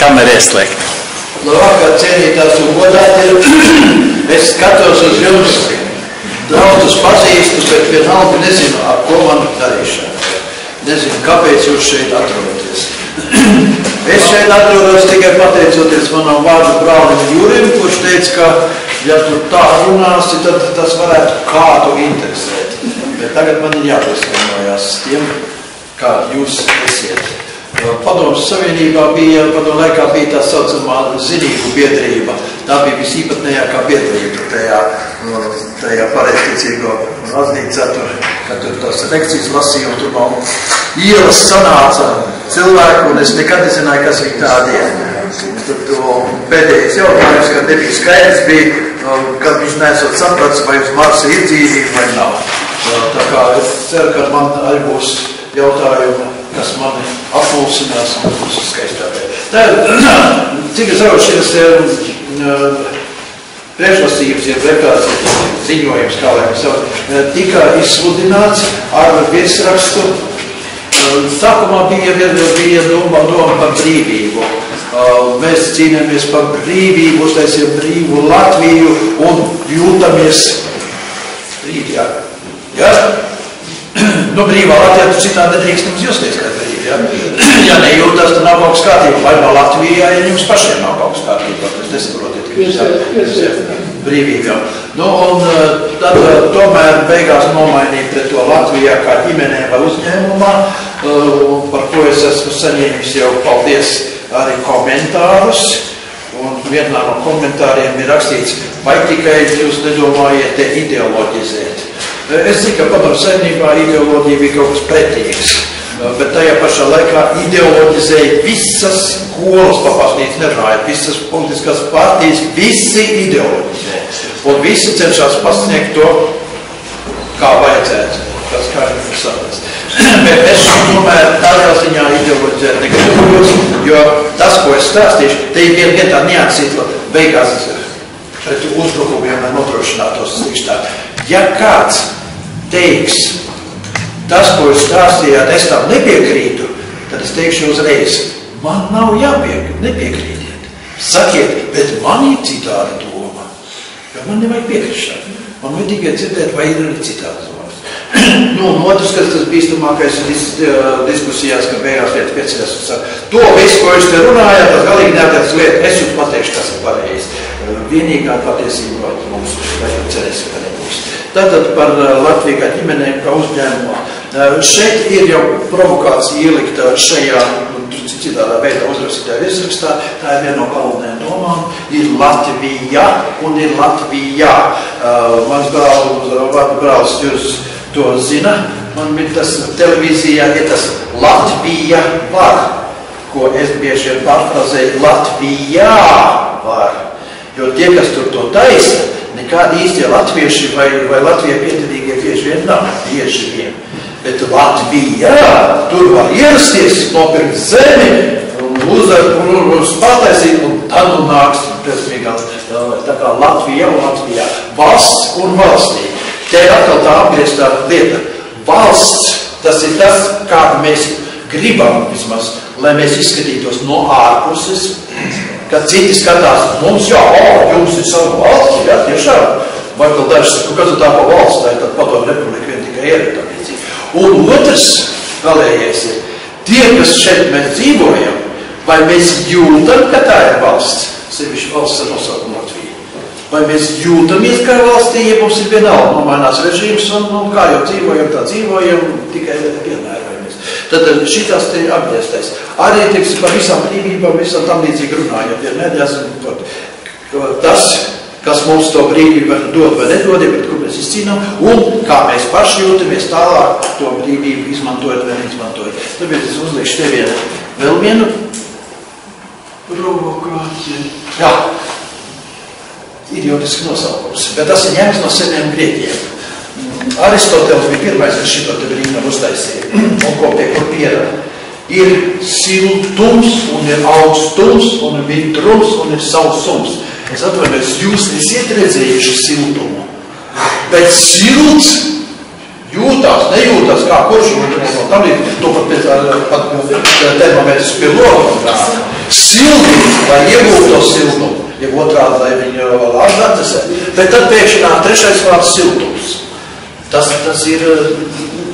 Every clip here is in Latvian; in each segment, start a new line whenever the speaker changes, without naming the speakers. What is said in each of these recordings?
kamera ieslēgta.
Labvakar, cienītās un godātie. Es skatos uz jums daudzus pazīstu, bet vienalga nezinu, ar ko man darīšana. Nezinu, kāpēc jūs šeit atrodaties. Es šeit atrodos tikai pateicoties manam vārdu brālim Jurim, kurš teica, ka, ja tu tā runāsi, tad tas varētu kādu interesēt. Bet tagad man ir jāpieskaņojās tiem, kā jūs esiet. Padomus Savienībā padomu laikā bija tā saucamā zinību biedrība. Tā bija visīpatnējākā biedrība tajā pareizticīgo baznīcā, kad tur tās lekcijas lasīja, un tur man ielas sanāca cilvēku, un es nekad nezināju, kas viņi tādi ir. Pēdējais jautājums, kad nebija skaidrs, bija, kad viņš nesot saprats, vai uz Marsa ir dzīvība vai nav. Tā kā es ceru, ka man arī būs jautājumi, kas mani apmulsinās, un tas būs skaistākais. Tā ir, cik es savu šis priekšlasījums, ja deklarācijas ziņojums, kā lai mēs sauc, tika izsludināts ar virsrakstu. Sākumā bija doma par brīvību. Mēs cīnāmies par brīvību, uztaisījām brīvu Latviju un jūtamies brīvi, jā? Ja? Nu, brīvā Latvijā tu citādi nedrīkst mums justies kā brīvi, ja? Ja nejūtas, tad nav kaut kas kārtībā. Vai no Latvijā, ja jums pašiem nav kaut kas kārtībā, jūs nesaprotiet, ka jūs brīvībā. Nu, un tad tomēr beigās nomainīja pret to Latvijā kā ģimenē vai uzņēmumā, par ko es esmu saņēmis jau, paldies, arī komentārus. Un vienā no komentāriem ir rakstīts, vai tikai jūs nedomājiet te ideoloģizēt. Es zinu, ka padomu Savienībā ideoloģija bija kaut kas pretīgs, bet tajā pašā laikā ideoloģizēja visas skolas papasnītes, nerunājot, visas politiskās partijas, visi ideoloģizē. Un visi cenšas pasniegt to, kā vajadzētu, kas kā jums saprast. Bet es tomēr tādā ziņā ideoloģizēt negribos, jo tas, ko es stāstīšu, te ir viena tā niansīta beigās pret uzbrukumiem, lai nodrošinātos slikštā. Ja kāds teiks, tas, ko jūs stāstījāt, es tam nepiekrītu, tad es teikšu uzreiz, man nav nepiekrītiet. Sakiet, bet man ir citāda doma, jo man nevajag piekrišana. Man vajag tikai dzirdēt, vai ir arī citāda doma. Nu, un otrs, kas tas bīstamākais diskusijās, ka beigās lietas piecījās un saka, to visu, ko jūs te runājāt, tas galīgi neattiecas lieta, es jums pateikšu, kas ir pareizi. Vienīgā patiesība mums, vai jūs cerēsim, ka nebūs. Tātad par Latviju kā ģimenēm, kā uzņēmumā. Šeit ir jau provokācija ielikta šajā citādā veidā uzrakstītā virsrakstā. Tā ir viena no galvenajām domām. Ir Latvija un ir Latvijā. Mans brālis jūs to zina. Man ir tas televīzijā ir tas Latvija var, ko es bieži vien pārfrazēju Latvijā var. Jo tie, kas tur to taisa, nekādi īstie latvieši vai Latvijā pieturīgie bieži vien nav, bieži vien. Bet Latvijā tur var ierasties, nopirkt zemi, uz pataisīt, un tad nāks tā kā Latvijā un Latvijā. Valsts un valstī. Te ir atkal tā apgrieztā lieta. Valsts, tas ir tas, kā mēs gribam vismaz, lai mēs izskatītos no ārpuses, kad citi skatās, mums jums ir savu valsts, jā, tiešām. Vai vēl daži saka, kas tā pa valsts, tā ir tad padomu republika vien tikai ieretamīcība. Un otrs galējais ir, tie, kas šeit mēs dzīvojam, vai mēs jūtam, ka tā ir valsts, sevišķi valsts ar nosaukumu Latviju. Vai mēs jūtamies kā valstī, ja mums ir vienalga nomainās režīms, un kā jau dzīvojam, tā dzīvojam, tikai piemērojamies. Tad šitās te apģēstais. Arī, teiksim, par visām brīvībām, visam tam līdzīgi runājot, vienmēr jāsaka, tas, kas mums to brīvību dod vai nedod, bet kur mēs izcīnām, un kā mēs paši jūtamies tālāk to brīvību izmantojot vai neizmantojot. Tāpēc es uzliekšu te vēl vienu provokāciju. Jā, idiotiski nosaukums, bet tas ir ņemts no seniem grieķiem. Aristoteles bija pirmais, kas šito te brīnumu uztaisīja, un ko pie kur pierada. Ir siltums, un ir augstums, un ir mitrums, un ir sausums. Es atvainojos, jūs nesiet redzējuši siltumu, bet silts jūtās, nejūtās kā kurš, un tam līdz to pat pēc termometrs pie loga. sildīt, vai iegūt to siltumu, ja otrādi, lai viņu vēl atgasē. Bet tad pēkšņi nāk trešais vārds siltums. Tas ir,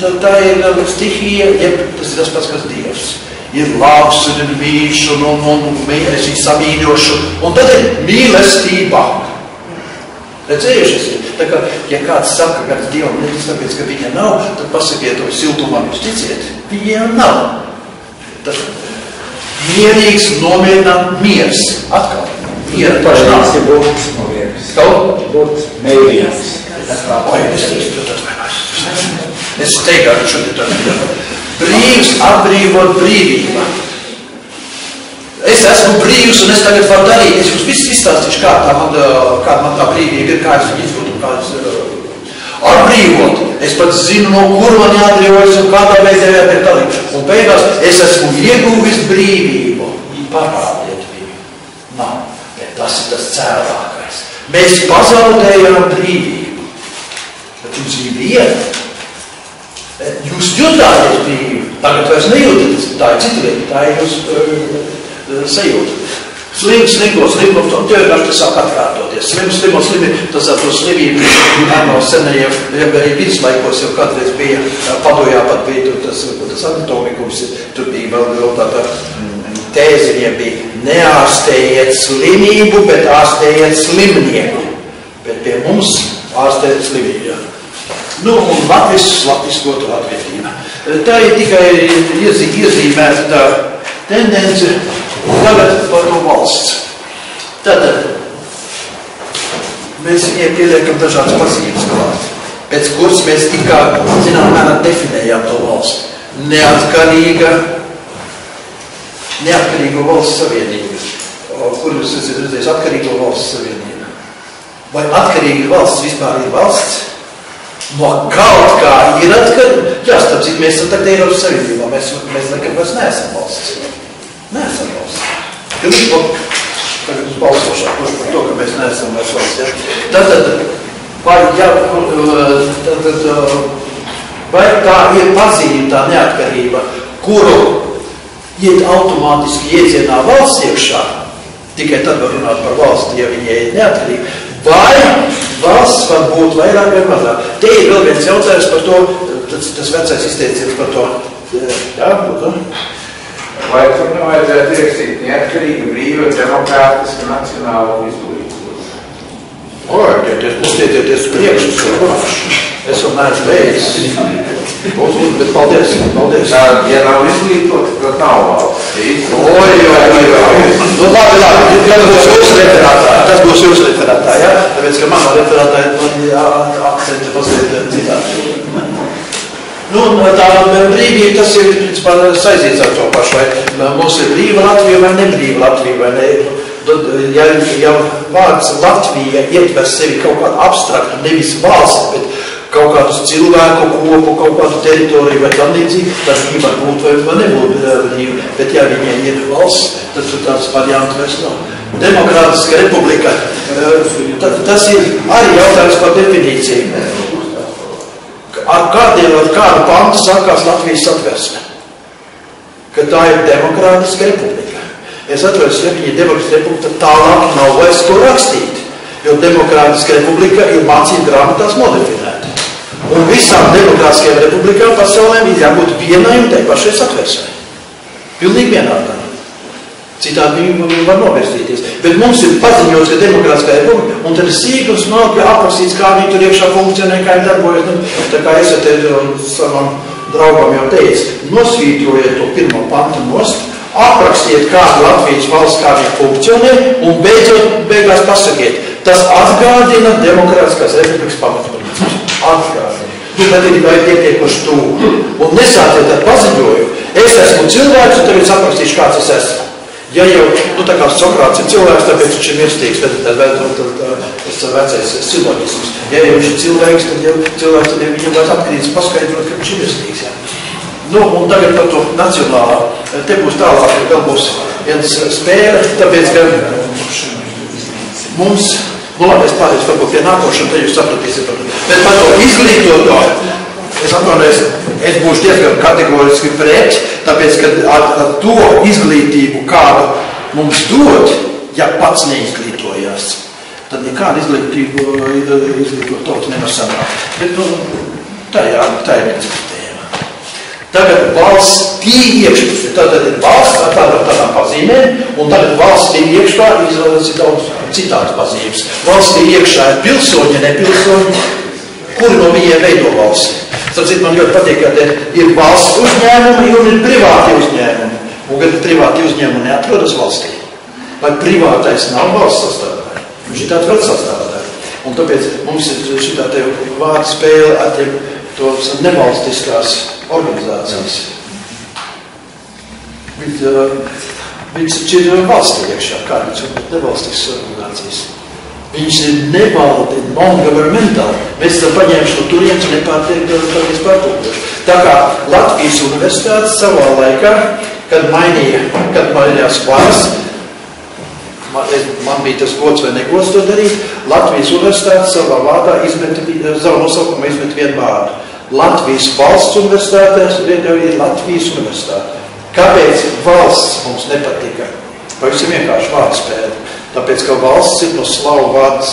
tā ir stihija, jeb tas ir tas pats, kas Dievs. Ir labs un ir mīļš un mēs viņu samīļošu. Un tad ir mīlestība. Redzējušies? Tā kā, ja kāds saka, ka Dievam netic tāpēc, ka viņa nav, tad pasakiet to siltumam, jūs ticiet. Viņa nav. Tas mierīgs, nomierināt miers. Atkal. Miera paši nav.
Tas ir būtis nomierīgs.
Kaut?
Būtis mērīgs.
Es teikā, ka šodien tā brīvs atbrīvot brīvība. Es esmu brīvs un es tagad varu darīt. Es jums viss izstāstīšu, kāda man tā brīvība ir, kā es viņu izgūtu, kā es atbrīvot. Es pat zinu, no kur man jāatbrīvojas un kādā veidā jātiek dalīt. Un beigās es esmu ieguvis brīvību. Parādiet viņu. Nav. Tas ir tas cēlākais. Mēs pazaudējām brīvību. Bet jums viņa bija. Jūs jutāties brīvību. Tagad vairs nejūtat. Tā ir cita lieta. Tā ir jūs sajūta. Slims, slimums, un tev vienkārši tas sāk atkārtoties. Slimi, tas ar to slimību, no senajiem, arī viduslaikos jau kādreiz bija, Padojā pat bija, tas anatomikums, tur bija vēl tāda tēze, viņiem bija, neārstējiet slimību, bet ārstējiet slimnieku. Bet pie mums ārstējiet slimību. Nu, un latviskot latvietība. Tā ir tikai iezīmēta tā tendence. Tagad par to valsts. Tātad mēs viņiem pieliekam dažādas pazīmes klāt, pēc kuras mēs tikā, zinām, mērā definējām to valsti. Neatkarīga valsts savienība. Kur jūs esat redzējis atkarīgo valsts savienību? Vai atkarīga valsts vispār ir valsts? No kaut kā ir atkarīga. Jā, starp citu, mēs esam tagad Eiropas Savienībā. Mēs nekad vairs neesam valsts. Neesam valsts. Tagad uz balsošā, kurš par to, ka mēs neesam vairs valsts. Ja? Tātad, vai tā ir pazīme, tā neatkarība, kuru iet automātiski iedzienā valsts iekšā, tikai tad var runāt par valsti, ja viņi iet neatkarība, vai valsts var būt vairāk vai mazāk. Te ir vēl viens jautājums par to, tas vecais izteiciens par to. Jā, būtu.
Vai tur nevajadzētu ierakstīt neatkarīga, brīva, demokrātiska, nacionāla un izglītība?
Uztietieties priekšus, es vēl neesmu beidzis. Bet paldies.
Ja nav izglītot, tad nav valsts.
Nu labi, tas būs jūsu referātā, ja? Tāpēc, ka manā referātā man akcenti mazliet citādi. Nu, tā brīvība, tas ir principā saistīts ar to pašu, vai mums ir brīva Latvija vai nebrīva Latvija, vai ne. Ja vārds Latvija ietver sevi kaut kādu abstraktu, nevis valsts, bet kaut kādus cilvēku kopu, kaut kādu teritoriju vai tam līdzīgi, tad viņi var būt vai nebūt brīva. Bet ja viņiem ir valsts, tad tur tāds varianti vairs nav. Demokrātiska republika, tas ir arī jautājums par definīciju. Ar kādu pantu sākās Latvijas Satversme? Ka tā ir demokrātiska republika. Es atveru, ja viņa ir demokrātiska republika, tad tālāk nav vairs ko rakstīt. Jo demokrātiska republika ir mācību grāmatās nodefinēta. Un visām demokrātiskajām republikām pasaulēm ir jābūt vienai un tai pašai Satversmei. Pilnīgi vienādā. Citādi viņi var novērstīties. Bet mums ir paziņots, ka demokrātiskā republika, un tad ir sīk un smalki aprakstīts, kā viņi tur iekšā funkcionē, kā viņi darbojas. Tā kā es te savam draugam jau teicu, nosvītrojiet to pirmo pantu nost, aprakstiet kādu Latvijas valsts, kā viņi funkcionē, un beigās pasakiet. Tas atgādina demokrātiskās republikas pamatprincipus. Atgādina. Bet ir tikai pietiekoši tuvu. Un nesāciet ar paziņojumu. Es esmu cilvēks, un tagad aprakstīšu, kāds es esmu. Ja jau, tā kā Sokrāts ir cilvēks, tāpēc viņš ir mirstīgs, tas vecais siloģisms. Ja jau viņš ir cilvēks, tad jau viņam vajag atkrītas paskaidrot, ka viņš ir mirstīgs. Ja. Nu, un tagad par to nacionālā, te būs tālāk, vēl būs viens spēle, tāpēc, ka mums, labi, es pārēc varbūt pie nākošana, tad jūs sapratīsiet par to. Bet par to izglītoto, es atvainojos, es būšu diezgan kategoriski pret, tāpēc, ka ar to izglītību, kādu mums dod, ja pats neizglītojās. Tad nekāda izglītot tauta nevar sanākt. Bet tā ir tēma. Tagad valstī iekšpusē, tātad ir valsts ar tādām pazīmēm, un tagad valstī iekšpā izvēlas ir daudz citādas pazīmes. Valstī iekšā ir pilsoņi, nepilsoņi, kuri no viņiem veido valsti. Tāpēc man ļoti patīk, ka ir valsts uzņēmumi un ir privāti uzņēmumi. Un kad privāti uzņēmumi neatrodas valstī, vai privātais nav valsts sastāvdaļa, viņš ir tāds vēl sastāvdaļa. Un tāpēc mums ir šitā te vārdu spēle ar tiem tos nevalstiskās organizācijas. Viņš ir valstī iekšā, kā viņš ir nevalstiskas organizācijas. Viņš ir nevaldi, non-governmental. Mēs esam paņēmuši no turienes un nepārteikt pārtulkoši. Tā kā Latvijas universitātes savā laikā, kad mainījās varas, man bija tas gods vai negods to darīt, Latvijas universitātes savā vārdā savu nosaukumu izmet vienu vārdu. Latvijas valsts universitātēs ir Latvijas universitāte. Kāpēc valsts mums nepatika? Pavisam vienkārši vārdu spēle. Tāpēc, ka valsts ir no slavu vārds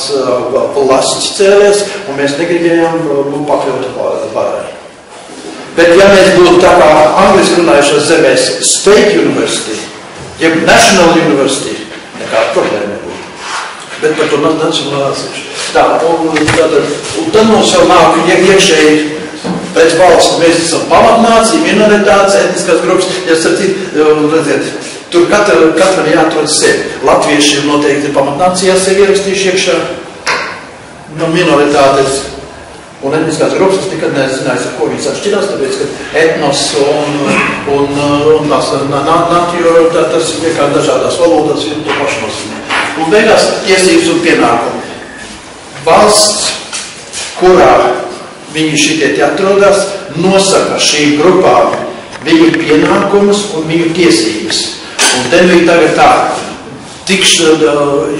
vlasts cēlies, un mēs negribējām pakļaut varai. Bet ja mēs būtu tā kā angliski runājušās zemēs State University, jeb National University, nekāda problēma nebūtu. Bet par to nacionalizēšu. Tā, un tad mums jau nāk iekšēji pēc valsts, mēs esam pamatnācija, minoritātes, etniskās grupas, ja sacīt, redziet, tur katram jāatrod sevi. Latvieši ir noteikti pamatnācijās sevi ierakstījuši iekšā no minoritātes un etniskās grupas. Es nekad nezināju, ar ko viņas atšķirās, tāpēc, ka etnos un natio, tas ir kā dažādās valodās, ir to pašu nozīmē. Un beigās tiesības un pienākumi. Valsts, kurā viņi šitie atrodas, nosaka šīm grupām viņu pienākumus un viņu tiesības. Un te bija tagad tā,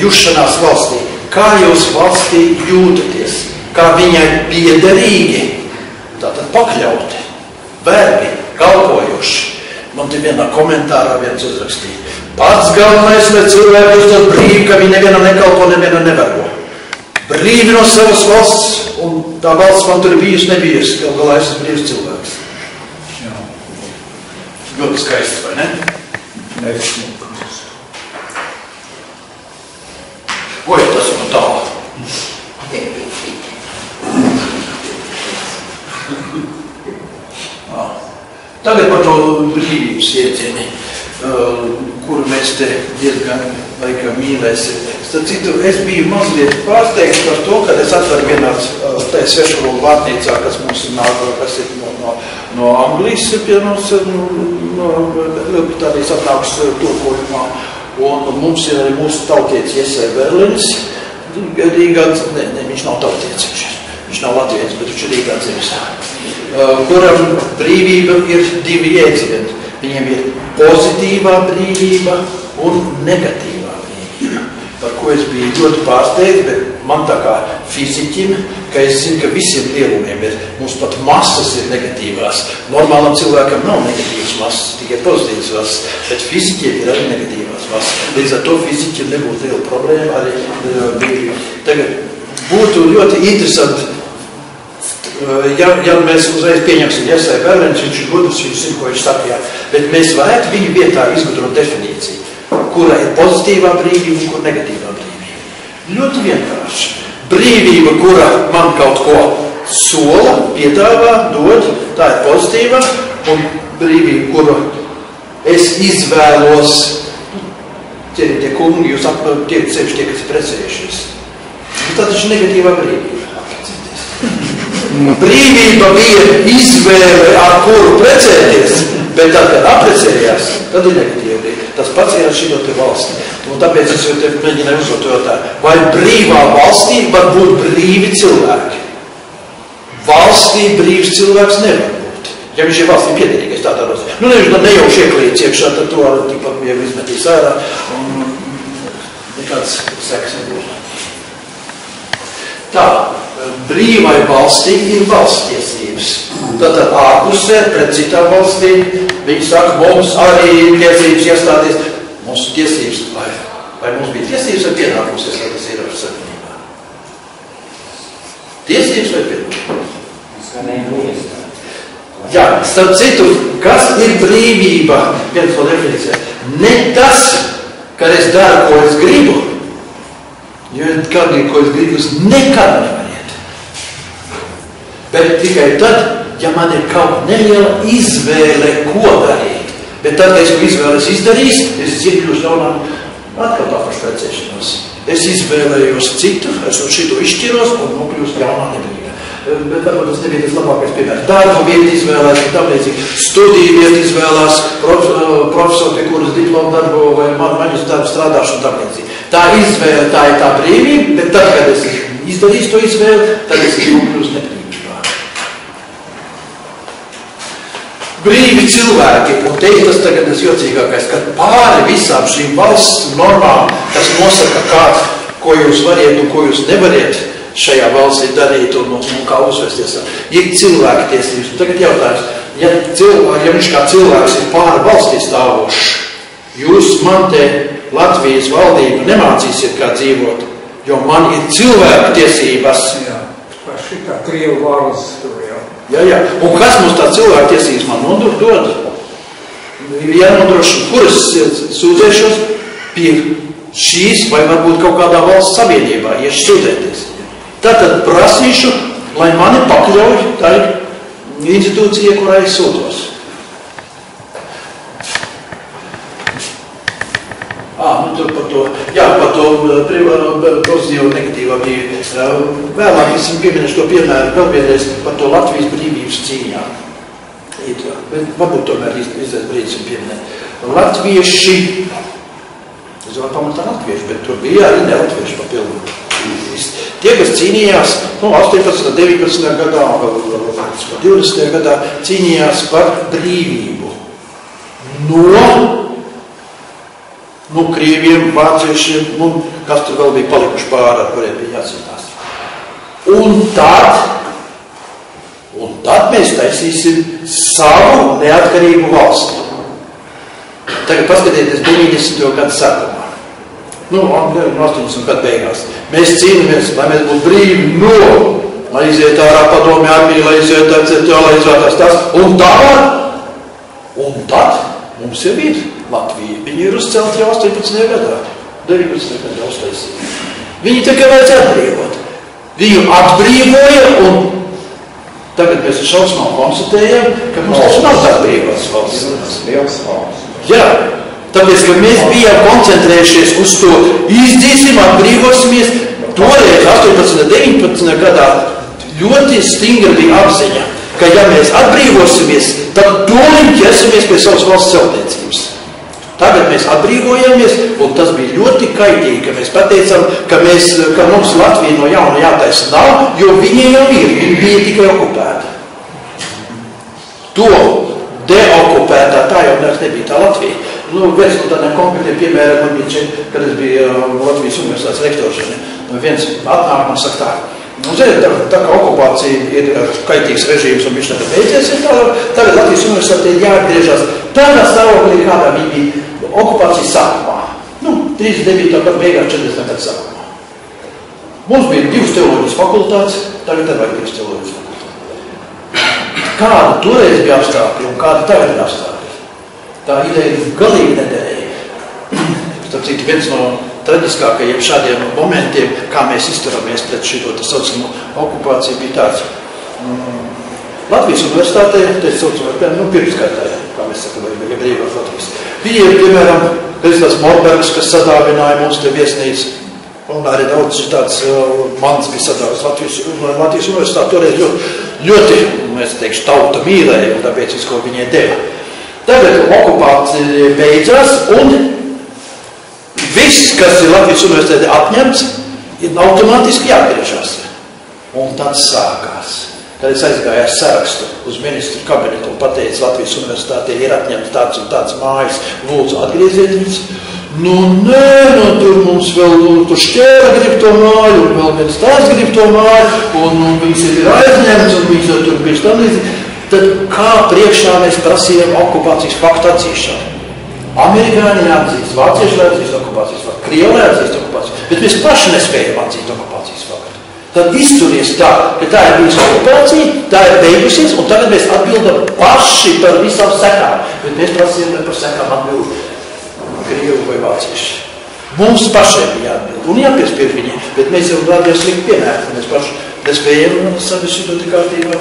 jušanās valstī. Kā jūs valstī jūtaties? Kā viņai piederīgi? Tātad pakļauti, vergi, kalpojoši. Man te vienā komentārā viens uzrakstīja. Pats galvenais, lai cilvēki uzstāv brīvi, ka viņi nevienam nekalpo, nevienam nevergo. Brīvi no savas valsts, un tā valsts man tur ir bijusi, nebijusi, kaut galā es esmu brīvs cilvēks. Jā. Ļoti skaisti, vai ne? Oi, tas ir no tālu. Tagad par to brīvības iecieni, kuru mēs te diezgan laikam mīlēsim. Starp citu, es biju mazliet pārsteigts par to, kad es atveru vienā svešvalodu vārtnīcā, kas mums nāk, kas ir no Anglijas, tādīs atnāks tulkojumā. Un mums ir arī mūsu tautietis Jesse Berlins, Rīgāds, viņš nav tautietis, viņš nav latvietis, bet viņš ir Rīgāds zemes. Kuram brīvība ir divi jēdzieni. Viņiem ir pozitīvā brīvība un negatīvā brīvība. Par ko es biju ļoti pārsteigts, bet man tā kā fiziķim, ka es zinu, ka visiem lielumiem ir, mums pat masas ir negatīvās. Normālam cilvēkam nav negatīvas masas, tikai pozitīvas masas, bet fiziķiem ir arī negatīvās masas. Līdz ar to fiziķiem nebūtu liela problēma arī brīvība. Tagad būtu ļoti interesanti, ja mēs uzreiz pieņemsim Jesse Berlins, viņš ir gudrs, viņš zina, ko viņš saka, bet mēs varētu viņu vietā izgudrot definīciju, kura ir pozitīvā brīvība un kur negatīvā brīvība. Ļoti vienkārši. Brīvība, kura man kaut ko sola, piedāvā, dod, tā ir pozitīva, un brīvība, kuru es izvēlos, tie kungi, jūs sevišķi tie, kas ir precējušies. Tā taču ir negatīvā brīvība. Brīvība bija izvēle, ar kuru precēties, bet tad, kad apprecējās, tad ir negatīva brīvība. Tas pats ir ar šī te valsti. Un tāpēc es jau te mēģināju uzdot jautājumu, vai brīvā valstī var būt brīvi cilvēki? Valstī brīvs cilvēks nevar būt. Ja viņš ir valstī piederīgais, tādā rozē. Nu, nevis nejauši ieklīdz iekšā, tad to tikpat jau izmetīs ārā, un nekāds seks nebūtu. Tā. Brīvai valstī ir valsts tiesības. Tātad ārpusē pret citām valstīm viņi saka, mums arī ir tiesības iestāties. Mūsu tiesības, vai mums bija tiesības vai pienākums iestāties Eiropas Savienībā? Tiesības vai pienākums? Jā, starp citu, kas ir brīvība? Viens no definīcijā. Ne tas, ka es daru, ko es gribu, jo kādīgi, ko es gribu, jūs nekad nevariet. Bet tikai tad, ja man ir kaut neliela izvēle, ko darīt. Bet tad, kad es to izvēles izdarīšu, es iekļūšu jaunām atkal pašpēcēšanos. Es izvēlējos citu, es no šito izšķiros un nokļūst jaunā nebrīvā. Bet varbūt tas nebija tas labākais piemērs. Darba vietu izvēlēs, un tāpēc studiju vietu izvēlās, profesori, pie kuras diplomu darbu vai maņas darbu strādāšanu tāpēc. Tā izvēle, tā ir tā brīvība, bet tad, kad es izdarīšu to izvēli, tad es nokļūst nebrīvībā. Brīvi cilvēki, un te ir tas tagad tas jocīgākais, ka pāri visām šīm valsts normām, kas nosaka kāds, ko jūs variet un ko jūs nevariet šajā valstī darīt un kā uzvesties, ir cilvēki tiesības. Tagad jautājums, ja viņš kā cilvēks ir pāri valstī stāvošs, jūs man te Latvijas valdību nemācīsiet, kā dzīvot, jo man ir cilvēku tiesības.
Jā, šitā Krievu valsts tur jau.
Jā, un kas mums tā cilvēku tiesības man dod? Jānodrošina, kuras sūdzēšos pie šīs vai varbūt kaut kādā valsts savienībā, ja sūdzēties. Tātad prasīšu, lai mani pakļauj tai institūcija, kurā es sūtos. Tur par to pozitīvu un negatīvu brīvi. Vēlāk es pieminēšu to piemēru vēl vienreiz par to Latvijas brīvības cīņā. Bet varbūt tomēr izdēs brīdis un pieminēt. Latvieši, es varu pamatā latvieši, bet tur bija arī ne latvieši papildu. Tie, kas cīnījās 18, 19 gadā, 20 gadā, cīnījās par brīvību no krieviem, vāciešiem, kas tur vēl bija palikuši pāri, ar kuriem bija jācīnās. Un tad mēs taisīsim savu neatkarīgu valsti. Tagad paskatieties 90. gadu sākumā. 80. gadu beigās. Mēs cīnāmies, lai mēs būtu brīvi lai iziet ārā padomju armija, lai iziet lai izvērtās tās. Un tad mums jau ir Latvija. Viņi ir uzcelti jau 18. gadā. 19. gadā uztaisīja. Viņi tikai vajadzēja atbrīvot. Viņu atbrīvoja un tagad mēs ar šausmām konstatējam, ka mums taču nav tā brīvās valsts.
Liels valsts.
Jā, tāpēc, ka mēs bijām koncentrējušies uz to, izdzīsim, atbrīvosimies. Toreiz 18. 19. gadā ļoti stingri bija apziņa, ka ja mēs atbrīvosimies, tad tūlīt ķersimies pie savas valsts celtniecības. Tagad mēs atbrīvojamies, un tas bija ļoti kaitīgi, ka mēs pateicām, ka mums Latvija no jauna jātaisa nav, jo viņi jau ir, viņi bija tikai okupēta. To deokupētā, tā jau nebija tā Latvija. Viens no tādiem konkrētiem piemēriem man bija šeit, kad es biju Latvijas universitātes rektors. Viens atnāk man saka tā. Tā kā okupācija ir kaitīgs režīms un viņš tagad beidzies, tagad Latvijas universitāte ir jāatgriežas tādā stāvoklī, kādā viņi bija okupācijas sākumā. 39. gadu beigās, 40. gadu sākumā. Mums bija 2 teoloģijas fakultātes, tagad ir vajag 2 teoloģijas fakultātes. Kāda toreiz bija apstākļi un kāda tagad ir apstākļi? Tā ideja galīgi nederēja. Starp citu, viens no traģiskākajiem šādiem momentiem, kā mēs izturamies pret šito saucamo okupāciju, bija tāds. Latvijas universitātē, pirmskārtē, kā mēs sakam, vai brīvās Latvijas. Bija, piemēram, Kristāls Morbergs, kas sadāvināja mums te viesnīcu, un arī daudz tāds mans bija sadāvis Latvijas universitāte. Toreiz ļoti, mēs teikšu, tauta mīlēja, un tāpēc visu, ko viņai deva. Tagad okupācija beidzās, un viss, kas ir Latvijas universitāte atņemts, ir automātiski jāatgriežas. Un tad sākās. Kad es aizgāju ar sarakstu uz ministru kabinetu un pateicu, Latvijas universitātē ir atņemts tāds un tāds mājas, lūdzu atgrieziet viņus. Tur mums vēl tur Šķēra grib to māju, un vēl viens tās grib to māju, un viņas ir aizņemts, un viņas jau tur bija tam līdzīgi. Tad kā priekšā mēs prasījām okupācijas faktu atzīšanu? Amerikāņi atzīst, vācieši atzīst okupācijas faktu, krievi atzīst okupācijas, bet mēs paši nespējam atzīt okupācijas faktu. Tad izturies tā, ka tā ir bijusi okupācija, tā ir beigusies, un tagad mēs atbildam paši par visām sekām. Bet mēs prasījām par sekām atbild krievi vai vācieši. Mums pašiem bija jāatbild, un jāpiespiež viņiem, bet mēs jau rādījām slikti piemēru, ka mēs paši nespējam savi šito te kārtībā.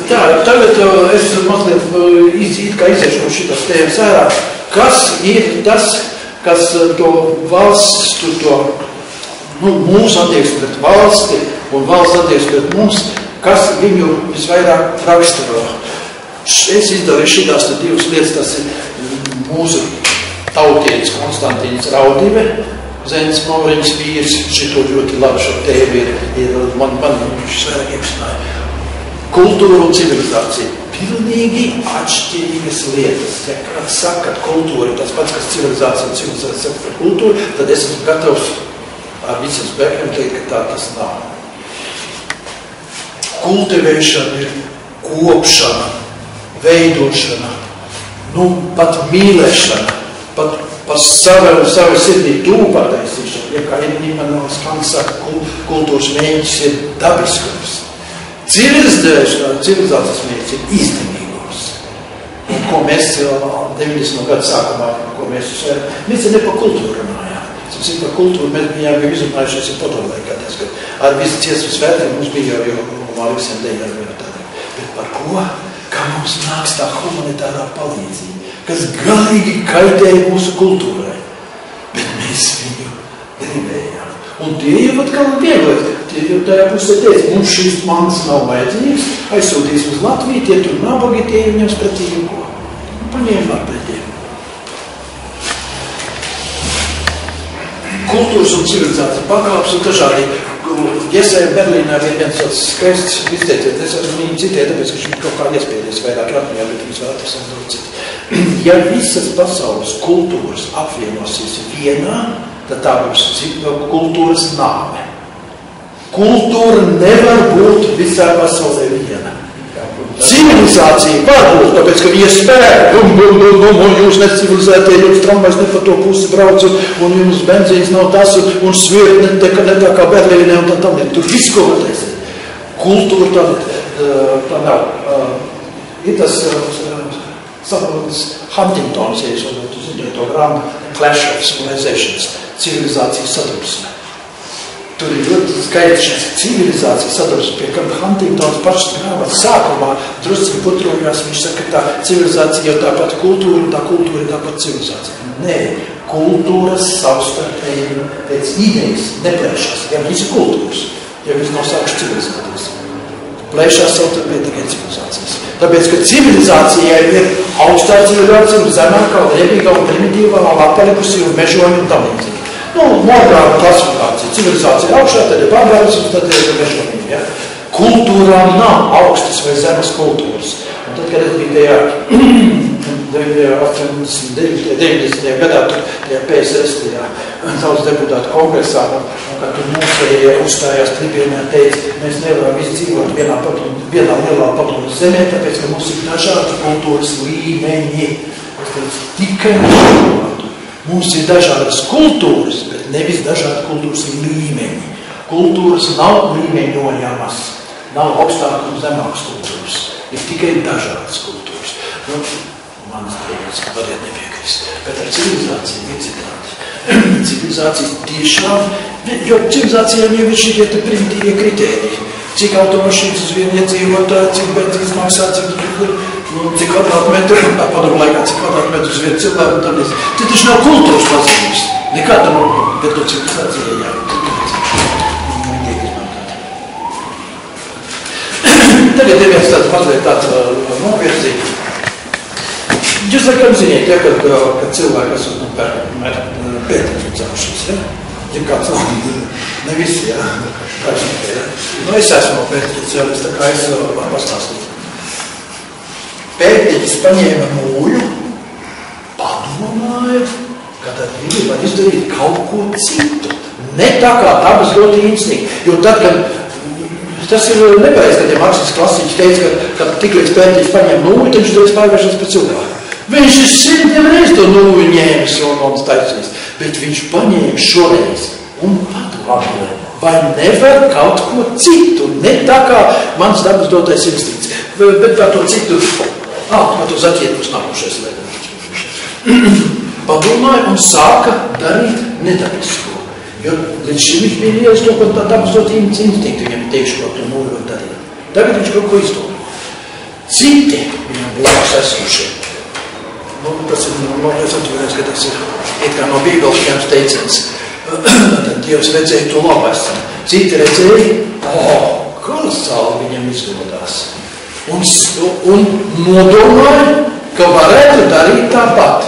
Tā, tagad es mazliet iziešu no šitas tēmas ārā. Kas ir tas, kas to valsts, mūsu attieksmi pret valsti un valsts attieksmi pret mums, kas viņu visvairāk raksturo? Es izdarīju šitās divas lietas, tas ir mūsu tautietis Konstantīns Raudive, Zenes Mauriņas vīrs, šito ļoti labi šo tēmu ir man šis vairāk iepazināja. Kultūra un civilizācija. Pilnīgi atšķirīgas lietas. Ja kāds saka, ka kultūra ir tas pats, kas civilizācija un civilizācija saka par kultūru, tad es esmu gatavs ar visiem spēkiem teikt, ka tā tas nav. Kultivēšana ir kopšana, veidošana, pat mīlēšana, pat savu sirdī tū pataisīšana. Ja kā Immanuels Kants saka, kultūras mēģis ir dabiskums. Civilizācijas mērķis ir izdevīgums. Un ko mēs 90. gadu sākumā, ko mēs ne par kultūru runājām. Mēs par kultūru, mēs bijām jau izrunājušies ar padomlaikā. Ar visu ciesmu svētkiem mums bija jau ar visiem dejām jau tādiem. Bet par ko? Kā mums nāks tā humanitārā palīdzība, kas galīgi kaitēja mūsu kultūrai. Bet mēs viņu gribējām. Un tie jau atkal vieglāk. Tie jau tajā pusē teica, mums šīs mantas nav vajadzīgas, aizsūtīs uz Latviju, tie tur nabagi, tie viņams pretī ko. Paņēmā pretī. Kultūras un civilizācija pakāps un dažādi. Iesēja Berlīnā viens tāds skaists izteiciet, es viņu citēju, tāpēc, ka viņš kaut kā iespēdies vairāk Latvijā, bet viņas vēl tas atdaucīt. Ja visas pasaules kultūras apvienosies vienā, tad tā būs kultūras nāve. Kultūra nevar būt visā pasaulē viena. Civilizācija var būt, tāpēc, ka viņa spēja, un jūs necivilizētie, jums tramvajs ne pa to pusi brauc, un jums benzīns nav tas, un svirt ne tā kā Berlīnē, un tā tam ir. Tur viss, ko var taisīt. Kultūra tā nav. Ir tas Huntingtons, ja jūs zināt to grāmatu Clash of Civilizations, civilizācijas sadrupsme. Tur ir ļoti skaidrs šis civilizācijas sadarbs, pie kam Huntingtons pašas grāmatas sākumā drusciņi putrojās, viņš saka, ka tā civilizācija jau tāpat kultūra, un tā kultūra ir tāpat civilizācija. Nē, kultūras savstarpēji pēc idejas neplēšās, ja viņas ir kultūras, ja viņas nav sākuši civilizēties. Plēšās savstarpēji tikai civilizācijas. Tāpēc, ka civilizācijai ir augstā civilizācija, zemākā, liepīgā un primitīvā, atpalikusi un mežoņa un tam līdzīgi. Morgāna klasifikācija, civilizācija augšā, tad ir pārgājums, un tad ir mežonība. Ja? Kultūrā nav augstas vai zemes kultūras. Un tad, kad es biju tajā 90. gadā, tajā PSS, tajā tautas deputātu kongresā, un kad tur mūsējie uzstājās tribienā, teica, mēs nevaram visi dzīvot vienā lielā padomu zemē, tāpēc, ka mums ir dažādi kultūras līmeņi. Es teicu, tikai nevaram. Mums ir dažādas kultūras, bet nevis dažādi kultūras līmeņi. Kultūras nav līmeņojamas, nav augstākas un zemākas kultūras. Ir tikai dažādas kultūras. Manas tēmas variet nepiekrist, bet ar civilizāciju ir citādi. Civilizācijas tiešām, jo civilizācijām jau ir šitie te primitīvie kritēriji. Cik automašīnas uz vienu iedzīvotāju, cik benzīns maksā, cik kvadrātmetru, padomu laikā, cik kvadrātmetru uz vienu cilvēku, un tad taču nav kultūras pazīmes. Nekāda nav, bet to civilizācija viņi tiek izmantot. Tagad ir viens tāds mazliet tāds novirzība. Jūs laikam ziniet, ja, kad cilvēki esmu pētījums dzēmušies, ja? Ja kāds ne visi, ja? Es esmu pētījums, tā kā es pastāstīju. Pētījums paņēma mūju, padomāja, ka tad viņi var izdarīt kaut ko citu. Ne tā kā dabas ļoti instinkti. Jo tad, kad Tas ir nepareiz, kad ja Marksīs klasiķis teica, ka tik līdz pētījis paņem nulli, tad viņš reiz pārvēršas pēc cilvēku. Viņš ir 100 reiz to nulli ņēmis un taisīs, bet viņš paņēma šoreiz un padomāja, vai nevar kaut ko citu, ne tā kā mans dabas dotais instinkts, bet par to citu, par to zaķiet būs nākušais lēdams. Padomāja un sāka darīt nedabisko. Jo līdz šim viņš bija liels to, ko tā dabas dot instinktu, viņam teikšu, ko to nulli var darīt. Tagad viņš kaut ko izdomā. Citi viņam blakus esošie. Tas ir, es atvainojos, ka tas ir it kā no Bībeles ņemts teiciens. Tad Dievs redzēja to labesam. Citi redzēja, kolosāli viņam izdodās. Un nodomāja, ka varētu darīt tāpat.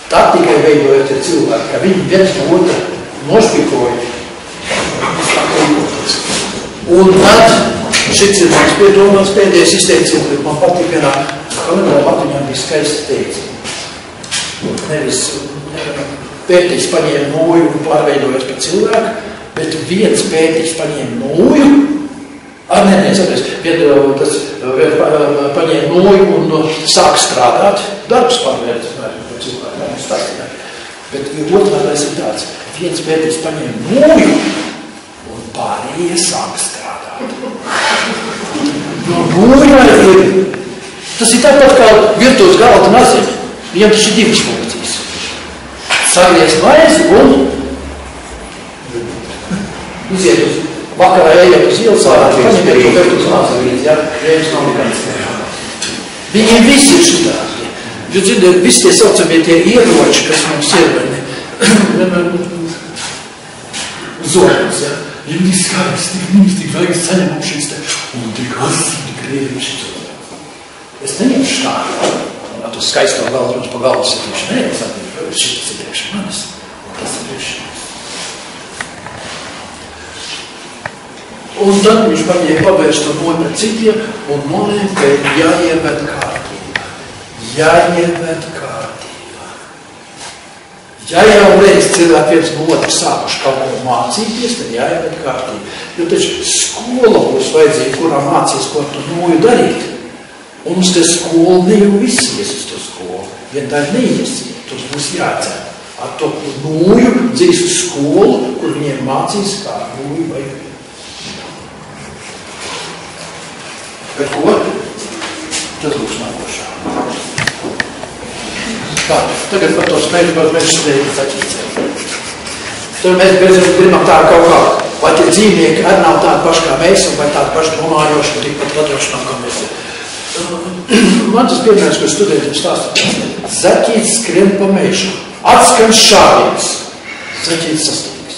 Tā tikai veidojot ir cilvēki, ka viņi viens no otra nošpikoja. Un tad šis ir mans piedomās pēdējais izteiciens, bet man patīk vienā kalendārā Matiņām bija skaisti teicieni. Nevis pētījis paņēma nūju un pārveidojas par cilvēku, bet viens pētījis paņēma nūju, tas paņēma nūju un sāk strādāt, darbs pārveidojas par cilvēku, bet otrādais ir tāds, viens pētījis paņēma nūju un pārējie sāk strādāt. Nūja ir, tas ir tāpat kā virtuves galda naziņa, viņam taču ir divas funkcijas. Sagriezt maizi un iziet uz vakarā ejam uz ielas ārā, paņemiet to virtuves naziņu, ja? Reiz nav nekāds. Viņiem visi ir šitādi. Jūs zināt, visi tie saucamie tie ieroči, kas mums ir, vai ne? Zonas, ja? Viņi ir skaisti, tik mīsti, tik vajag saņemam šīs te, un tik asīgi, tik rievišķi. Es neņemšu tā, tu skaisto galdu mums pa galvu satīšu, ne, es atbīšu, šis ir priekš manis, un tas ir priekš manis. Un tad viņš paņēma pavērst to noju pret citiem un nolēma, ka ir jāieved kārtībā. Jāieved kārtībā. Ja jau reiz cilvēki viens no otru sākuši kaut ko mācīties, tad jāieved kārtībā. Jo taču skola būs vajadzīga, kurā mācīs, ko tu noju darīt. Un uz te skolu ne jau visi ies uz to skolu. Vien tā neiesiet, tos būs jācer. Ar to noju dzīs uz skolu, kur viņiem mācīs, kā noju vajag. Bet ko? Tas būs nākošā. Tā, tagad par to spēļu, par mēs studējam saķīcēm. Tad mēs gribam tā kaut kā, vai tie dzīvnieki arī nav tādi paši kā mēs, un vai tādi paši domājoši, un tikpat latvieši nav kā mēs. Man tas piemērs, ko studējam stāstīt. Zaķīts skrien pa mežu. Atskan šāviens. Zaķīts sastīgs.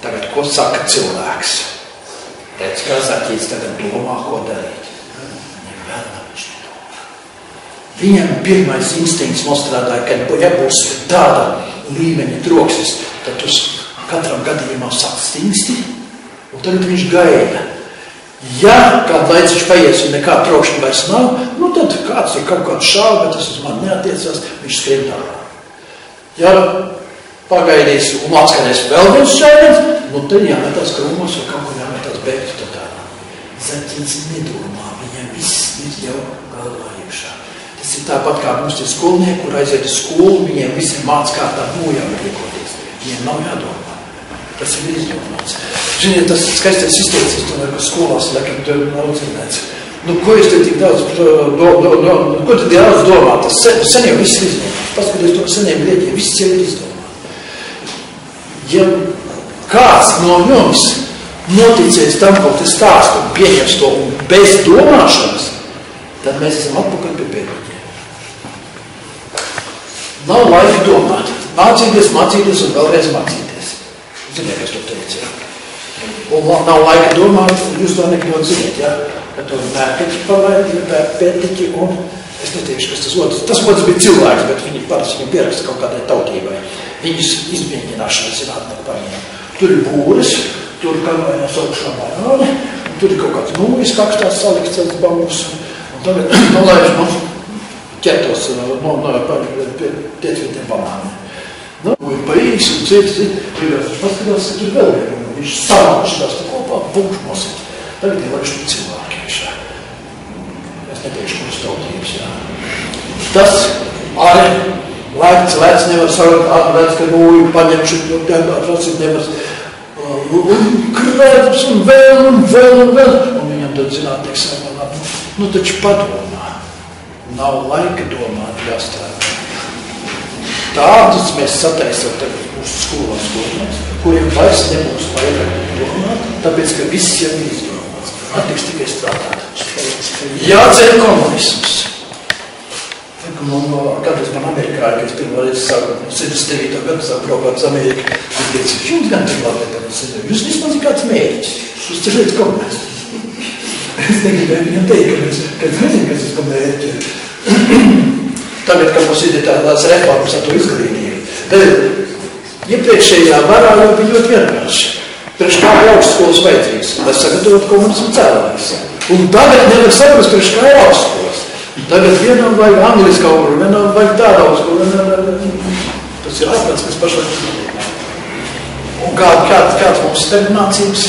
Tagad, ko saka cilvēks? Teic, kā zaķīts tagad domā, ko darīt. Viņam pirmais instinkts nostrādāja, ka ja būs tāda līmeņa troksis, tad uz katram gadījumā sāk stingsti, un tagad viņš gaida. Ja kādu laiku viņš paies un nekāda trokšņa vairs nav, nu tad kāds ir kaut kāds šāvi, bet tas uz mani neatiecās, viņš skrien tālāk. Ja pagaidīs un atskanēs vēl viens šāviens, nu tad jāmetās krūmos vai kaut kur jāmetās bēgtu tā tādā. Zaķīts nedomā, viņam viss ir jau galvā iekšā. Tas ir tāpat kā mums ir skolnieki, kur aiziet uz skolu, viņiem visiem māc kā tā nojām riekoties. Viņiem nav jādomā. Tas ir izdomāts. Ziniet, tas skaistais izteicis, ka skolās, laikam, tur nav dzirdēts. Nu, ko jūs te tik daudz, ko te daudz domā? Tas sen jau viss ir izdomāts. Paskaties to seniem grieķiem, viss jau ir izdomāts. Ja kāds no jums noticēs tam, ko te stāstu un pieņems to bez domāšanas, tad mēs esam atpakaļ pie pēdējiem. Nav laika domāt. Mācīties un vēlreiz mācīties. Ziniet, kas to teica, ja? Un nav laika domāt, un jūs to nekļūt ziniet, ja? Kad to mērķi palaidi, pētiķi, un es neteikšu, kas tas otrs. Tas otrs bija cilvēks, bet viņi parasti viņu pieraksta kaut kādai tautībai. Viņus izmēģināšanas ir atnāk paņēma. Tur ir būres, tur kalvājās augšā banāni, un tur ir kaut kāds nūjas kakstās salikts aiz bambus. Un tagad nolaiž mums ķertos pietvietiem banāni. Nu, ir pa īsi un cits, viņš paskatās, ka tur vēl vien. Viņš samākšās tā kopā, bunkš nosīt. Tagad ir vairs cilvēki iekšā. Es neteikšu, mūsu tautības, jā. Tas arī lēts nevar savukt atbrēc, ka paņemšu, atracīt nevar krēdus un vēl. Un viņam tad zinātnieks saka, nu taču padomā. Nav laika domāt, jāstrādā. Tādus mēs sataisam tagad mūsu skolās, kuriem vairs nebūs vairāk domāt, tāpēc, ka viss jau ir izdomāts. Attiks tikai strādāt. Jāceļ komunisms. Kādreiz man amerikāņi, kad es pirmo reizi sāku, 79. gadu sāku braukāt uz Ameriku, es teicu, jums gan ir labi, jūs vismaz ir kāds mērķis, jūs ceļēt komunismu. Es negribēju viņam teikt, ka es nezinu, kas ir mērķi. Tagad, kad mums ir tādās reformas ar to izglītību. Tad iepriekšējā varā jau bija ļoti vienkārši. Priekš kā ir augstskolas vajadzīgs, lai sagatavot komunismu cēlājus. Un tagad nevar saprast, priekš kā ir augstskolas. Tagad vienam vajag angliski kaut kur, vienam vajag tādā augstskola. Tas ir ārkārts, kas pašlaik notiek. Un kāds mums stagnācības?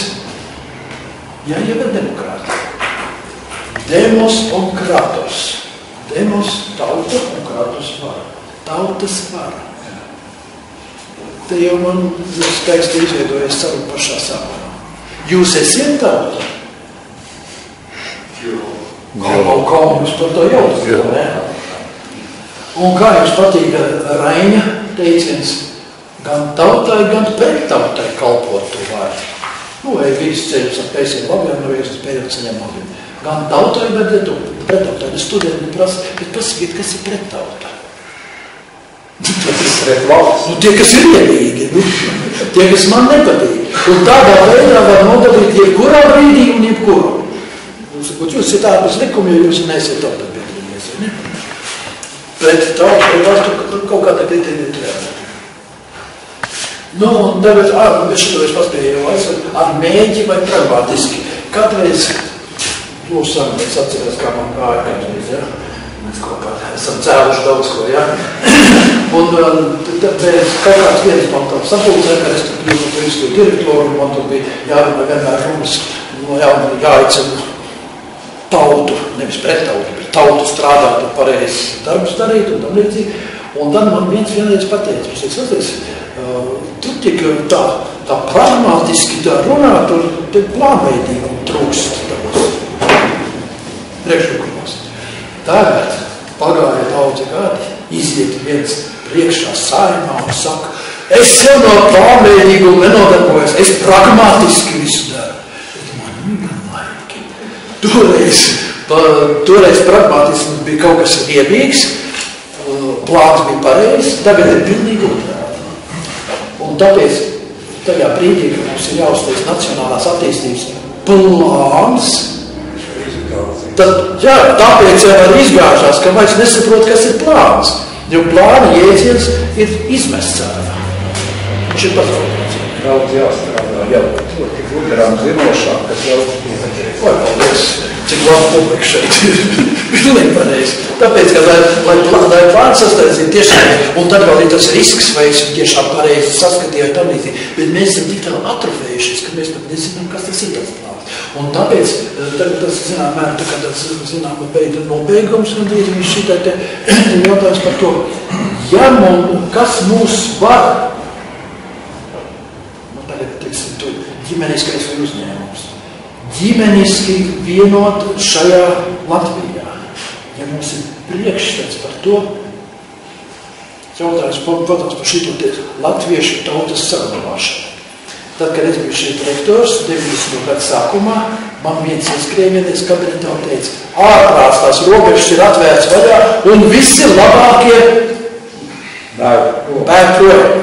Jā, jau ir demokrāti. Demos un kratos. Demos, tauta un kratos vara. Tautas vara. Te jau man skaisti izveidojas savu pašā sākumā. Jūs esiet tauta? Kā jums par to jautāt, ne? Un kā jums patīk Raiņa teiciens, gan tautai, gan prettautai kalpot tu vari. Nu, vai visu ceļus ar pēsiem labiem, vai visu pēļus ceļiem labiem. Gan tautai, bet prettautai. Es studenti prasa, bet pasakiet, kas ir prettauta? Tie, kas ir iedīgi, tie, kas man nepatīk. Un tādā veidā var nodalīt jebkurā brīdī un jebkuru. Jūs esat ārpus likuma, ja jūs neesat tauta biedrinies, ne? Bet tauta ir vārstu kaut kādā kriterija turēt. Nu, un tagad, bet šito es paspēju jau aizsver, ar mēģi vai pragmatiski. Katreiz, mūsu sarunēs atcerās, kā man kāja katreiz, ja? Mēs kaut kā esam cēluši daudz ko, ja? Un tad kaut kāds viens man tā sapulcē, kad es tur kļūstu par visu direktoru, un man tur bija jārunā vienmēr runas, jāicina tautu, nevis prettautu, bet tautu strādāt un pareizi darbus darīt un tam līdzīgi. Un tad man vienreiz pateica, tu tik tā pragmatiski tā runā, tur plānveidīgi un trūkst tavos priekšlikumos. Tagad pagāja daudzi gadi, iziet viens priekšā saimā un saka, es jau no plānveidīgumu nenodarbojos, es pragmatiski visu daru. Toreiz pragmatisms bija kaut kas riebīgs, plāns bija pareizs, tagad ir pilnīgi otrādi. Un tāpēc tajā brīdī, kad mums ir jāuztais nacionālās attīstības plāns, tad, jā, tāpēc jau var izgāžās, ka vairs nesaprot, kas ir plāns. Jo plāna jēdziens ir izmests ārā. Viņš ir pazaudēts.
Daudz jāstrādā, jau tik udarām zinošāk, kas jau
Vai, paldies, cik labi publika šeit ir. Pilnīgi pareizi. Tāpēc, ka lai plāns sastādzīt tiešām, un tad vēl ir tas risks, vai es tiešām pareizi saskatīju tam līdzīgi, bet mēs esam tik tālu atrofējušies, ka mēs pat nezinām, kas tas ir tas plāns. Un tāpēc, tas, zinām, beida nobeigums, un viņš šitā te jautājums par to, ja kas mūs var, tagad, teiksim, tu ģimeniskais vai uzņēmums, ģimeniski vienot šajā Latvijā. Ja mums ir priekšstats par to, jautājums, protams, par šito latviešu tautas saglabāšanu. Tad, kad es biju šeit rektors, 90. gadu sākumā, man viens ieskrējienies kabinetā un teica, ārprāts tās robežas ir atvērts vaļā un visi labākie bēg projām.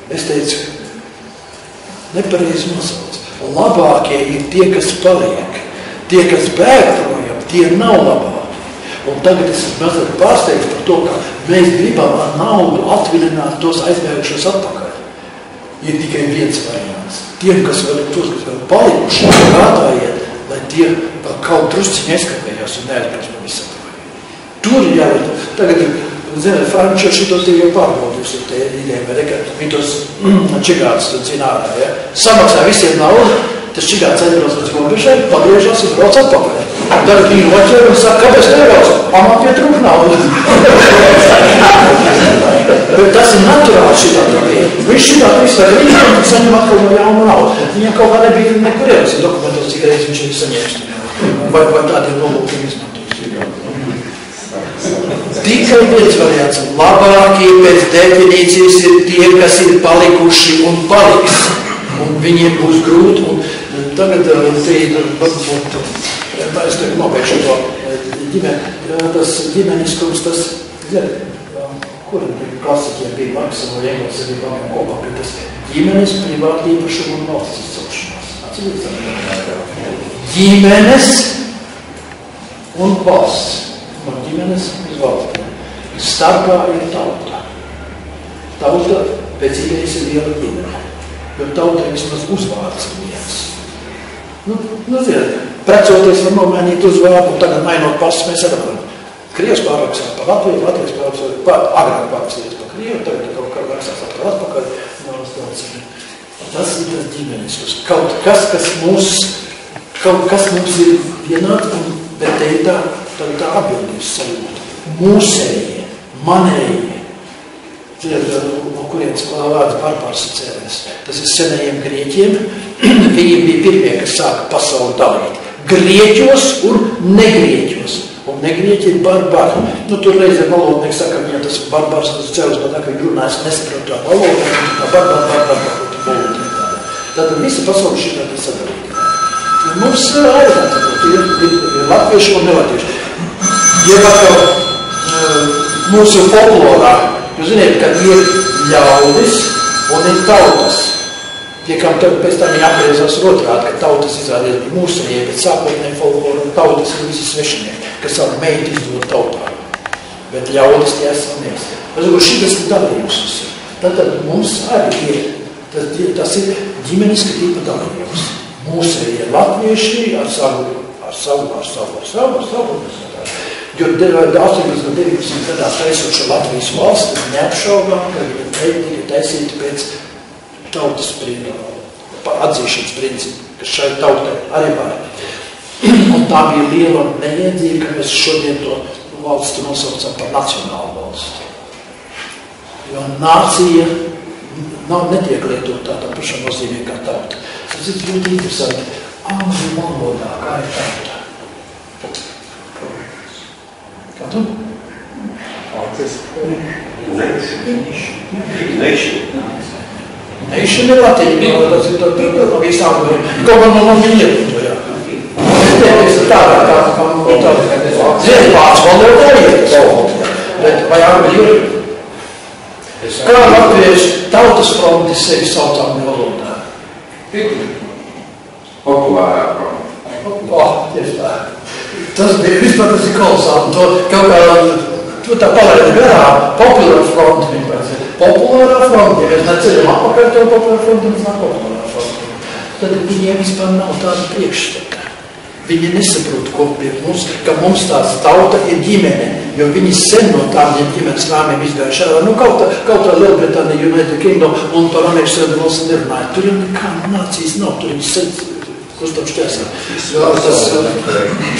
Es teicu, nepareizi nosauc. Labākie ir tie, kas paliek. Tie, kas bēg projām, tie nav labākie. Un tagad es mazliet pārsteigts par to, ka mēs gribam ar naudu atvilināt tos aizbēgušos atpakaļ. Ir tikai viens variants. Tiem, kas vēl ir tos, kas vēl palikuši, gādājiet, lai tie vēl kaut drusciņi aizskapējās un neaizbrauc no visam. Tur jāiet. Tagad, zināt, Franča šito tie jau pārbaudījusi te idejiem, vai nekā, viņi tos čigātus tad zina ārā, ja? Samaksā visiem naudu, tas čigāns aizbrauc līdz robežai, pagriežās un brauc atpakaļ. Tad viņi noķer un saka, kāpēc nebrauc? Man pietrūk naudu. Bet tas ir naturāli šitā trāpī. Viņš šitā visu laiku rīkā un saņem atkal no jaunu naudu. Viņam kaut kā nebija nekur ielas dokumentos, cik reiz viņš ir saņēmis. Vai tādiem nolūkiem izmantojis. Tikai viens variants. Labākie pēc definīcijas ir tie, kas ir palikuši un paliks. Un viņiem būs grūti. Un tagad es tev nobeigšu to tas ģimeniskums, tas, kur klasiķiem bija maksam vai Engels arī vēl kopā, bet tas ģimenes privāti īpašumu un valsts izcelšanās. Ģimenes un valsts. No ģimenes uz valsts. Starpā ir tauta. Tauta pēc idejas ir liela ģimene. Jo tauta ir vismaz uzvārds viens. Ziniet, precoties var nomainīt uzvārdu, un tagad mainot pasis mēs varam. Krievs pārraksās par Latviju, Latvijas pārraksās agrāk pārraksās par Krievu, tagad kaut kā raksās atkal atpakaļ. Tas ir tas ģimeniskus. Kaut kas mums ir vienāds, bet te ir tā atbildības sajūta. Mūsējie, manējie. No kurienes vārds barbārs cēlies. Tas ir senajiem grieķiem. Viņi bija pirmie, kas sāka pasauli dalīt. Grieķos un negrieķos. Un negrieķi ir barbāri. Tur reizē valodnieki saka, viņam tas barbārs tas cēlies, bet tā, ka viņi runājas nesaprot tā valodu, tā barbāri. Tātad visa pasauli šitā tas sadalīta. Mums arī ir latvieši un nelatvieši. Jeb atkal mūsu folklorā, jūs ziniet, ka ir ļaudis un ir tautas. Tie, kam pēc tam viņi apgriezās otrādi, ka tautas izrādījās bija mūsējie, bet sākotnēji folkloru un tautas ir visi svešinieki, kas savu meitu izdod tautā. Bet ļaudis tie esam mēs. Šitas ir dalījums. Tātad mums arī ir, tas ir ģimeniska tipa dalījums. Mūsējie latvieši ar savu. Jo 18. gadā taisot šo Latvijas valsti, neapšaubām, ka tika taisīti pēc tautas atzīšanas principu, kas šai tautai arī var. Un tā bija liela neiedzība, ka mēs šodien to valsti nosaucam par nacionālu valsti. Jo nācija netiek lietot tā pašā nozīmē kā tauta. Tas ir ļoti interesanti. Angļu valodā, kā ir tauta? Kā tu? Nation ir latīņa, tas ir no visām, kaut man viņa ievietoja. Es tādā zinu, pāris valodā ievietot. Bet vai angļu ir? Kā latvieši tautas fronti sevi sauc angļu valodā?
Populārā fronti.
Tieši tā. Tas bija vispār, tas ir kolosāli. To kaut kā, tu tā palaidi garā, populārā fronti. Populārā fronti, ja mēs neceļam apakaļ to populārā fronti, mums nav populārā fronti. Tad viņiem vispār nav tāda priekšstata. Viņi nesaprot, ka mums tās tauta ir ģimene, jo viņi sen no tādiem ģimenes rāmiem izgājuši ārā. Kaut kā Lielbritānija, United Kingdom un par Amerikas Savienotajām nerunāja. Tur jau nekā nācijas nav, tur viņi sen kustam šķēsā. Tas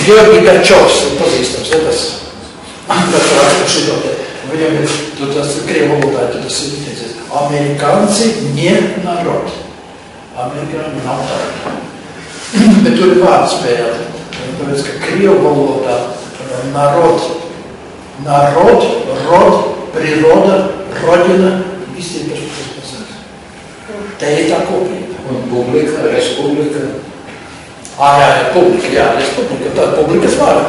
Georgi Garčovs ir pazīstams, ja tas raksta šito te. Viņam ir, tas krievu valodā, tas ir teicies, amerikanci не народ. Amerikāņi nav tauta. Bet tur ir vārdspēle. Tāpēc, ka krievu valodā народ, rod, природа, родина, visi ir pašpasaka. Te ir tā kopība.
Un publika, respublika.
Jā, publika, respublika. Tā ir publikas vara.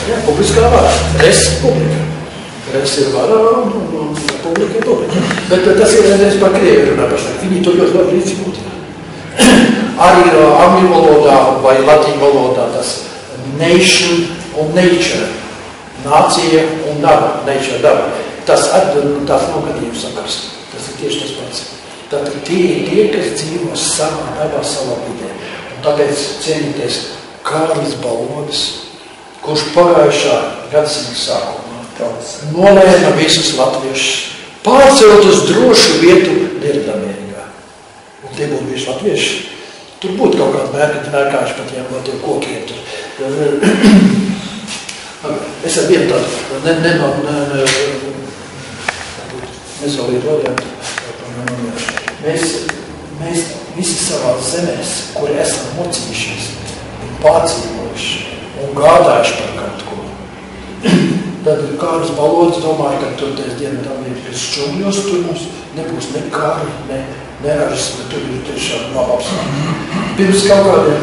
Jā, publiskā vara. Respublika. Res ir vara un publika ir publika. Bet tas ir reiz par krievi runā pašlaik. Viņi to ļoti labi izjūt. Arī angļu valodā vai latīņu valodā tas nation un nature. Nācija un daba. Nature, daba. Tas nav gadījums sakars. Tas ir tieši tas pats. Tātad tie ir tie, kas dzīvo savā dabā, savā vidē. Un tāpēc cienīties Kārlis Balodis, kurš pagājušā gadsimta sākumā nolēma visus latviešus pārcelt uz drošu vietu Lieldamerikā. Un tie būtu bijuši latvieši.
Tur būtu kaut kāda mērkāši pat tiem kokiem. Es ar vienu tādu nezolītu variantu. Mēs visi savās zemēs, kuri esam mocījušies, pārcīvojuši un gādājuši par kaut ko. Tad kādas balodas domāju, ka tur ties Dienvidamerikas džungļos, tur mums nebūs ne kāri, ne ražas, bet tur ir tiešām labs. Pirms kaut kādiem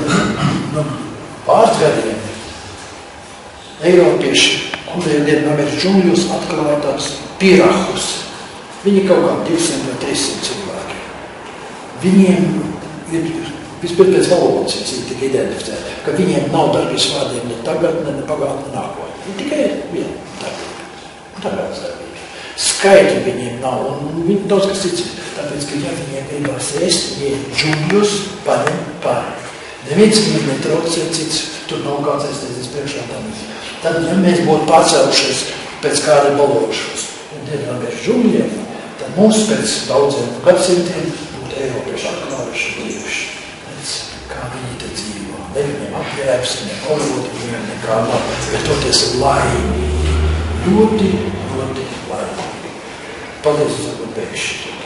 pāris gadiem Eiropieši, kuriem Dienvidamerikas džungļos atklāja tādus pirahus. Viņi kaut kā 200 vai 300 cilvēki. Viņiem ir vispēc pēc valodas tika identificēti, ka viņiem nav darbības vārdiem ne tagadne, ne pagātne, ne nākotne. Tikai viena darbība. Tagad darbība. Skaitļi viņiem nav, un viņi daudz kas cits. Tāpēc, ka ja viņiem gribās ēst, viņi džungļus paņem pāri. Neviens viņiem netraucē cits, tur nav kāds aizteicies priekšā tam. Tad, ja mēs būtu pārcēlušies pēc kāda balvošos Dienvidamerikas džungļiem, tad mums pēc daudziem gadsimtiem būtu Eiropieši atklājuši brīvuši. Kā viņi te dzīvo. Ne viņiem apjēps, ne koloti, viņiem nekā nav. Bet toties laimīgi. Ļoti laimīgi. Paldies, varbūt beigšu.